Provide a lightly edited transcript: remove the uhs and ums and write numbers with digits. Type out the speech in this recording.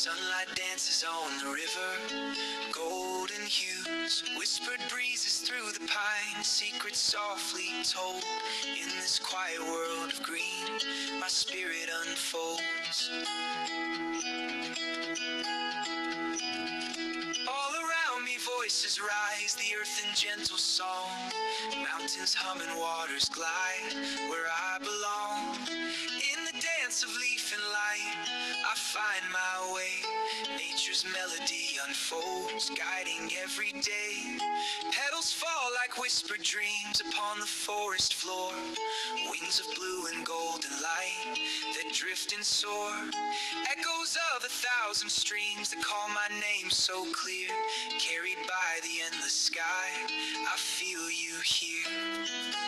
Sunlight dances on the river, golden hues, whispered breezes through the pines, secrets softly told. In this quiet world of green, my spirit unfolds. All around me voices rise, the earth in gentle song. Mountains hum and waters glide where I belong. In the dance of leaf and light, I find my way. Nature's melody unfolds, guiding every day. Petals fall like whispered dreams upon the forest floor. Wings of blue and golden light that drift and soar. Echoes of 1,000 streams that call my name so clear. Carried by the endless sky, I feel you here.